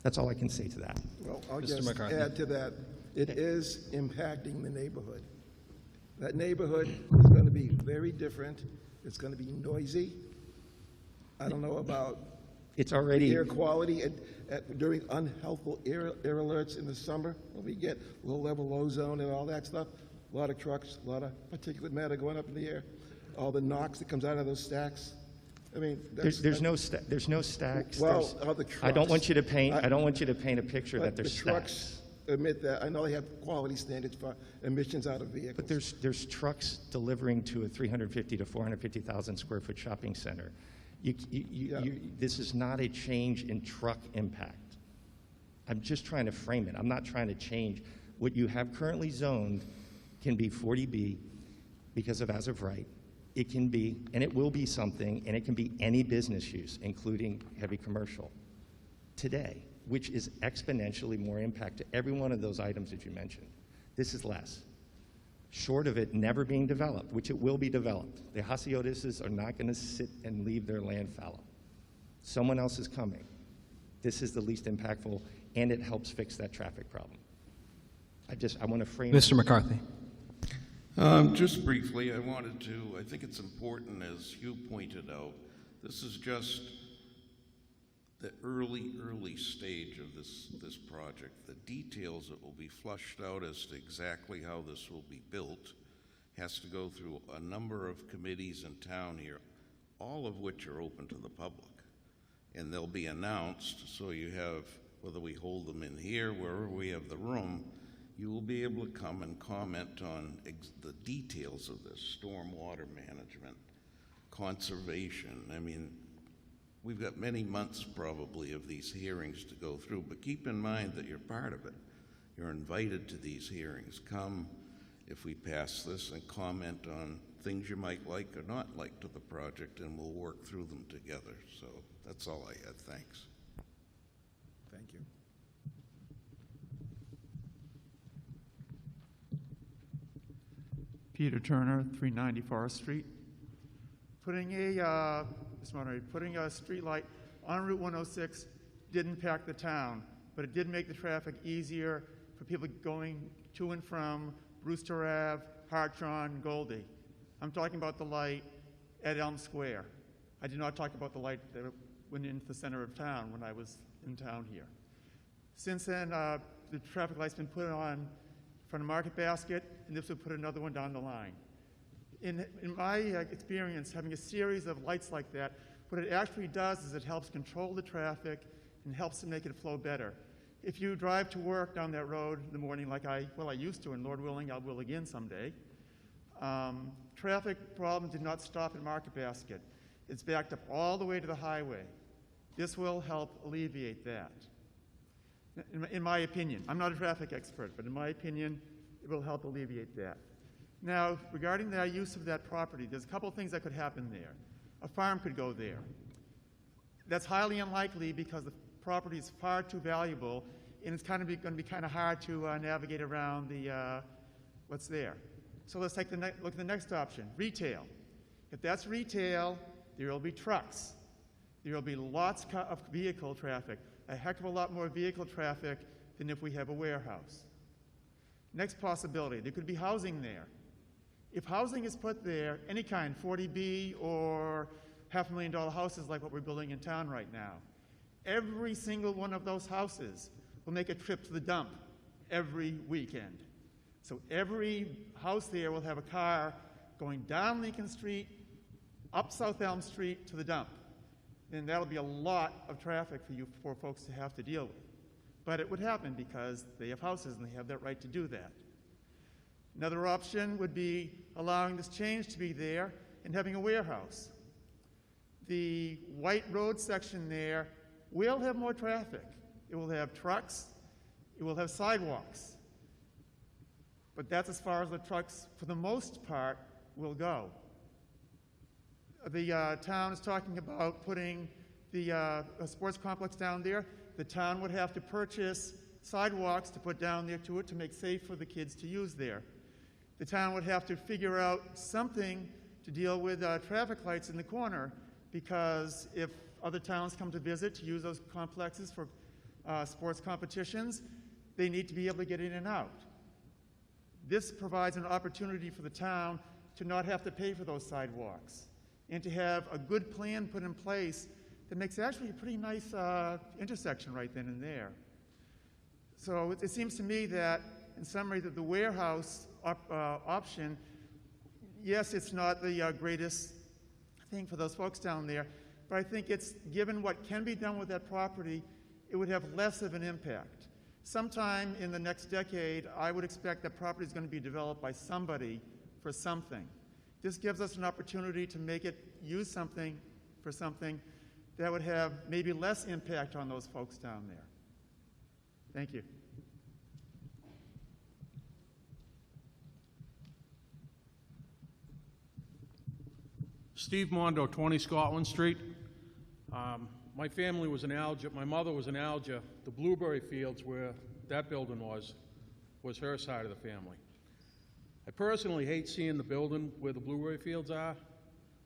That's all I can say to that. Well, I'll just add to that. It is impacting the neighborhood. That neighborhood is going to be very different. It's going to be noisy. I don't know about it's already air quality during unhealthful air alerts in the summer when we get low-level ozone and all that stuff. A lot of trucks, a lot of particulate matter going up in the air. All the NOx that comes out of those stacks. I mean, there's no stacks. Well, the trucks. I don't want you to paint a picture that there's the trucks admit that. I know they have quality standards for emissions out of vehicles. But there's trucks delivering to a 350 to 450,000 square foot shopping center. This is not a change in truck impact. I'm just trying to frame it. I'm not trying to change. What you have currently zoned can be 40B because of as of right. It can be, and it will be something, and it can be any business use, including heavy commercial, today, which is exponentially more impact to every one of those items that you mentioned. This is less. Short of it never being developed, which it will be developed. The Hasiotis are not going to sit and leave their land fallow. Someone else is coming. This is the least impactful, and it helps fix that traffic problem. I want to frame Mr. McCarthy. Just briefly, I think it's important, as you pointed out, this is just the early stage of this project. The details that will be flushed out as to exactly how this will be built has to go through a number of committees in town here, all of which are open to the public. And they'll be announced, so you have, whether we hold them in here, wherever we have the room, you will be able to come and comment on the details of this, stormwater management, conservation. I mean, we've got many months probably of these hearings to go through, but keep in mind that you're part of it. You're invited to these hearings. Come if we pass this and comment on things you might like or not like to the project, and we'll work through them together. So that's all I had. Thanks. Thank you. Peter Turner, 390 Forest Street. Putting a street light on Route 106 did impact the town, but it did make the traffic easier for people going to and from Brewster Ave, Hartron, Goldie. I'm talking about the light at Elm Square. I did not talk about the light that went into the center of town when I was in town here. Since then, the traffic light's been put on in front of Market Basket, and this would put another one down the line. In my experience, having a series of lights like that, what it actually does is it helps control the traffic and helps to make it flow better. If you drive to work down that road in the morning like I used to, and Lord willing, I will again someday, traffic problems did not stop at Market Basket. It's backed up all the way to the highway. This will help alleviate that. In my opinion, I'm not a traffic expert, but in my opinion, it will help alleviate that. Now, regarding the use of that property, there's a couple of things that could happen there. A farm could go there. That's highly unlikely because the property is far too valuable, and it's going to be kind of hard to navigate around the what's there. So let's take look at the next option, retail. If that's retail, there will be trucks. There will be lots of vehicle traffic, a heck of a lot more vehicle traffic than if we have a warehouse. Next possibility, there could be housing there. If housing is put there, any kind, 40B or $500,000 houses like what we're building in town right now, every single one of those houses will make a trip to the dump every weekend. So every house there will have a car going down Lincoln Street, up South Elm Street to the dump. And that'll be a lot of traffic for folks to have to deal with. But it would happen because they have houses and they have that right to do that. Another option would be allowing this change to be there and having a warehouse. The White Road section there will have more traffic. It will have trucks, it will have sidewalks. But that's as far as the trucks, for the most part, will go. The town is talking about putting a sports complex down there. The town would have to purchase sidewalks to put down there to make safe for the kids to use there. The town would have to figure out something to deal with traffic lights in the corner, because if other towns come to visit to use those complexes for sports competitions, they need to be able to get in and out. This provides an opportunity for the town to not have to pay for those sidewalks and to have a good plan put in place that makes actually a pretty nice intersection right then and there. So it seems to me that, in summary, that the warehouse option, yes, it's not the greatest thing for those folks down there, but I think it's, given what can be done with that property, it would have less of an impact. Sometime in the next decade, I would expect that property is going to be developed by somebody for something. This gives us an opportunity to make it use something for something that would have maybe less impact on those folks down there. Thank you. Steve Mondo, 20 Scotland Street. My family was in Alger. My mother was in Alger. The blueberry fields where that building was her side of the family. I personally hate seeing the building where the blueberry fields are,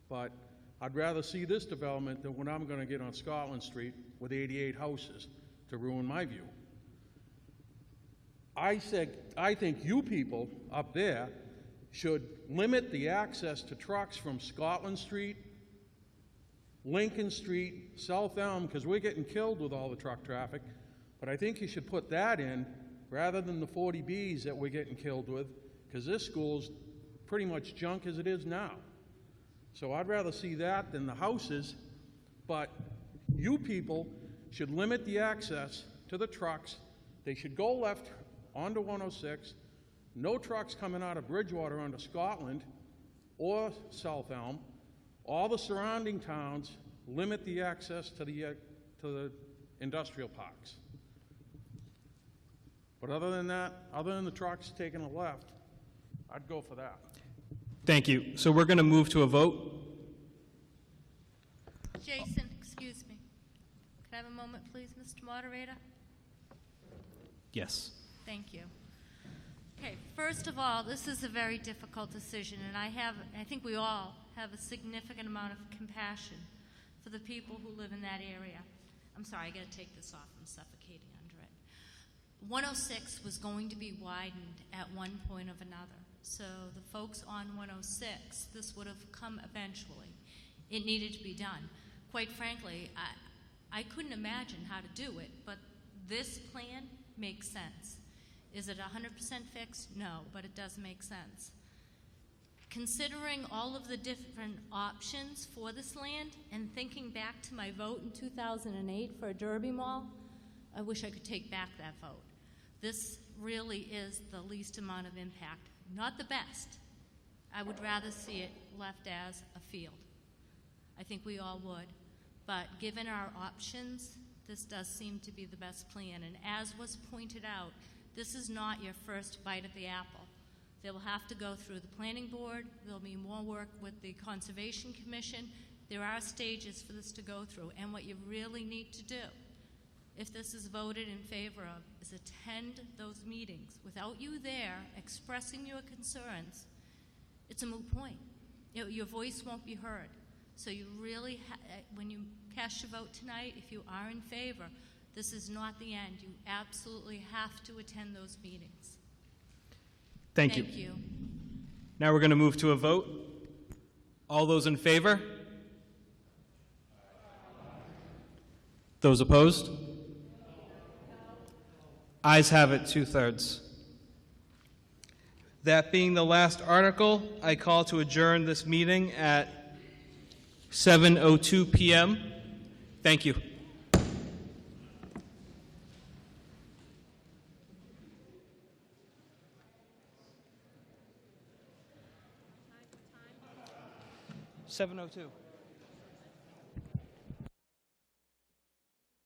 but I'd rather see this development than what I'm going to get on Scotland Street with 88 houses to ruin my view. I think you people up there should limit the access to trucks from Scotland Street, Lincoln Street, South Elm, because we're getting killed with all the truck traffic. But I think you should put that in rather than the 40Bs that we're getting killed with, because this school's pretty much junk as it is now. So I'd rather see that than the houses, but you people should limit the access to the trucks. They should go left onto 106. No trucks coming out of Bridgewater onto Scotland or South Elm. All the surrounding towns limit the access to the industrial parks. But other than that, other than the trucks taking a left, I'd go for that. Thank you. So we're going to move to a vote. Jason, excuse me. Can I have a moment, please, Mr. Moderator? Yes. Thank you. Okay, first of all, this is a very difficult decision, and I think we all have a significant amount of compassion for the people who live in that area. I'm sorry, I got to take this off. I'm suffocating under it. 106 was going to be widened at one point or another. So the folks on 106, this would have come eventually. It needed to be done. Quite frankly, I couldn't imagine how to do it, but this plan makes sense. Is it 100% fixed? No, but it does make sense. Considering all of the different options for this land and thinking back to my vote in 2008 for a Derby Mall, I wish I could take back that vote. This really is the least amount of impact. Not the best. I would rather see it left as a field. I think we all would. But given our options, this does seem to be the best plan. And as was pointed out, this is not your first bite at the apple. They will have to go through the planning board. There'll be more work with the Conservation Commission. There are stages for this to go through. And what you really need to do, if this is voted in favor of, is attend those meetings. Without you there expressing your concerns, it's a moot point. Your voice won't be heard. So you really, when you cast your vote tonight, if you are in favor, this is not the end. You absolutely have to attend those meetings. Thank you. Thank you. Now we're going to move to a vote. All those in favor? Those opposed? Ayes have it, 2/3. That being the last article, I call to adjourn this meeting at 7:02 p.m. Thank you. $7:02.